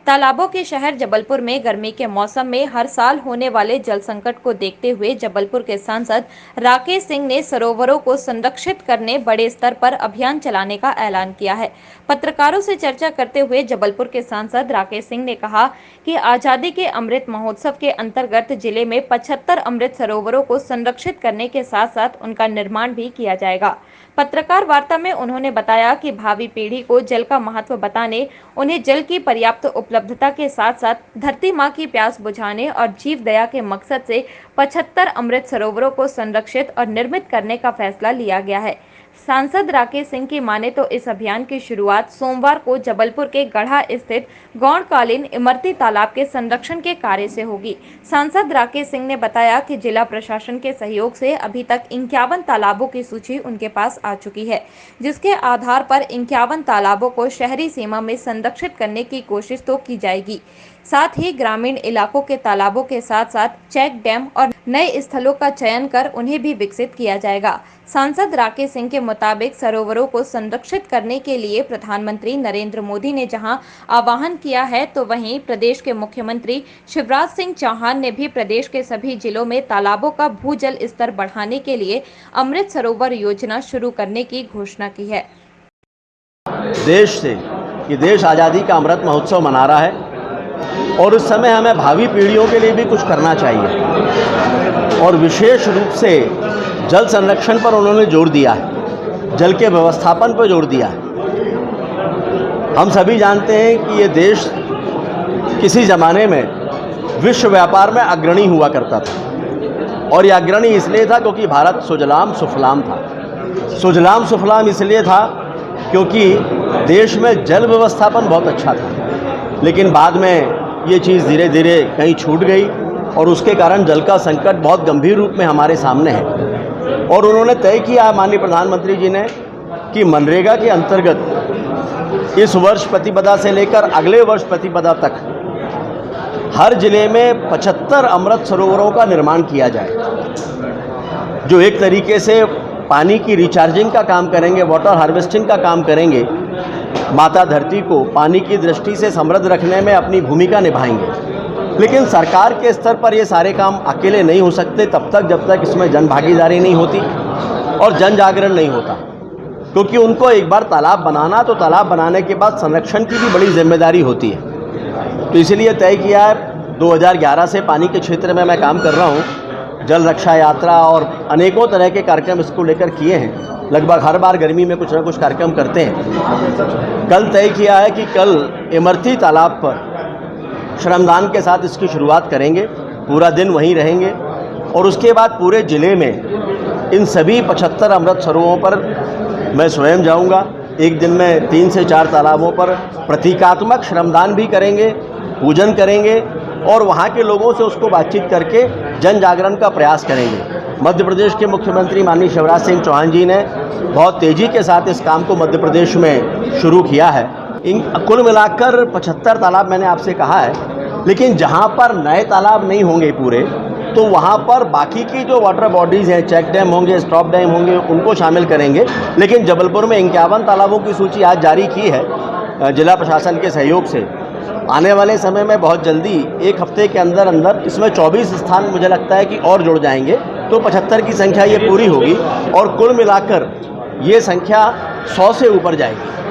तालाबों के शहर जबलपुर में गर्मी के मौसम में हर साल होने वाले जल संकट को देखते हुए जबलपुर के सांसद राकेश सिंह ने सरोवरों को संरक्षित करने बड़े स्तर पर अभियान चलाने का ऐलान किया है। पत्रकारों से चर्चा करते हुए जबलपुर के सांसद राकेश सिंह ने कहा कि आजादी के अमृत महोत्सव के अंतर्गत जिले में 75 अमृत सरोवरों को संरक्षित करने के साथ साथ उनका निर्माण भी किया जाएगा। पत्रकार वार्ता में उन्होंने बताया कि भावी पीढ़ी को जल का महत्व बताने, उन्हें जल की पर्याप्त उपलब्धता के साथ साथ धरती मां की प्यास बुझाने और जीव दया के मकसद से 75 अमृत सरोवरों को संरक्षित और निर्मित करने का फैसला लिया गया है। सांसद राकेश सिंह की माने तो इस अभियान की शुरुआत सोमवार को जबलपुर के गढ़ा स्थित गौणकालीन इमरती तालाब के संरक्षण के कार्य से होगी। सांसद राकेश सिंह ने बताया कि जिला प्रशासन के सहयोग से अभी तक 51 तालाबों की सूची उनके पास आ चुकी है, जिसके आधार पर 51 तालाबों को शहरी सीमा में संरक्षित करने की कोशिश तो की जाएगी। साथ ही ग्रामीण इलाकों के तालाबों के साथ साथ चेक डैम और नए स्थलों का चयन कर उन्हें भी विकसित किया जाएगा। सांसद राकेश सिंह के मुताबिक सरोवरों को संरक्षित करने के लिए प्रधानमंत्री नरेंद्र मोदी ने जहां आह्वान किया है, तो वहीं प्रदेश के मुख्यमंत्री शिवराज सिंह चौहान ने भी प्रदेश के सभी जिलों में तालाबों का भूजल स्तर बढ़ाने के लिए अमृत सरोवर योजना शुरू करने की घोषणा की है। देश से कि देश आज़ादी का अमृत महोत्सव मना रहा है और उस समय हमें भावी पीढ़ियों के लिए भी कुछ करना चाहिए और विशेष रूप से जल संरक्षण पर उन्होंने जोर दिया है, जल के व्यवस्थापन पर जोर दिया है। हम सभी जानते हैं कि ये देश किसी ज़माने में विश्व व्यापार में अग्रणी हुआ करता था और ये अग्रणी इसलिए था क्योंकि भारत सुजलाम सुफलाम था। सुजलाम सुफलाम इसलिए था क्योंकि देश में जल व्यवस्थापन बहुत अच्छा था, लेकिन बाद में ये चीज़ धीरे धीरे कहीं छूट गई और उसके कारण जल का संकट बहुत गंभीर रूप में हमारे सामने है। और उन्होंने तय किया, माननीय प्रधानमंत्री जी ने, कि मनरेगा के अंतर्गत इस वर्ष प्रतिपदा से लेकर अगले वर्ष प्रतिपदा तक हर जिले में 75 अमृत सरोवरों का निर्माण किया जाए, जो एक तरीके से पानी की रिचार्जिंग का काम करेंगे, वाटर हार्वेस्टिंग का काम करेंगे, माता धरती को पानी की दृष्टि से समृद्ध रखने में अपनी भूमिका निभाएंगे। लेकिन सरकार के स्तर पर ये सारे काम अकेले नहीं हो सकते तब तक जब तक इसमें जन भागीदारी नहीं होती और जन जागरण नहीं होता, क्योंकि उनको एक बार तालाब बनाना, तो तालाब बनाने के बाद संरक्षण की भी बड़ी जिम्मेदारी होती है। तो इसलिए तय किया है, 2011 से पानी के क्षेत्र में मैं काम कर रहा हूँ, जल रक्षा यात्रा और अनेकों तरह के कार्यक्रम इसको लेकर किए हैं। लगभग हर बार गर्मी में कुछ ना कुछ कार्यक्रम करते हैं। कल तय किया है कि कल इमरती तालाब पर श्रमदान के साथ इसकी शुरुआत करेंगे, पूरा दिन वहीं रहेंगे और उसके बाद पूरे ज़िले में इन सभी 75 अमृत सरोवरों पर मैं स्वयं जाऊंगा। एक दिन में 3 से 4 तालाबों पर प्रतीकात्मक श्रमदान भी करेंगे, पूजन करेंगे और वहाँ के लोगों से उसको बातचीत करके जन जागरण का प्रयास करेंगे। मध्य प्रदेश के मुख्यमंत्री माननीय शिवराज सिंह चौहान जी ने बहुत तेज़ी के साथ इस काम को मध्य प्रदेश में शुरू किया है। इन कुल मिलाकर 75 तालाब मैंने आपसे कहा है, लेकिन जहाँ पर नए तालाब नहीं होंगे पूरे, तो वहाँ पर बाकी की जो वाटर बॉडीज़ हैं, चेक डैम होंगे, स्टॉप डैम होंगे, उनको शामिल करेंगे। लेकिन जबलपुर में 51 तालाबों की सूची आज जारी की है जिला प्रशासन के सहयोग से। आने वाले समय में बहुत जल्दी, एक हफ्ते के अंदर अंदर इसमें 24 स्थान मुझे लगता है कि और जुड़ जाएंगे, तो 75 की संख्या ये पूरी होगी और कुल मिलाकर ये संख्या 100 से ऊपर जाएगी।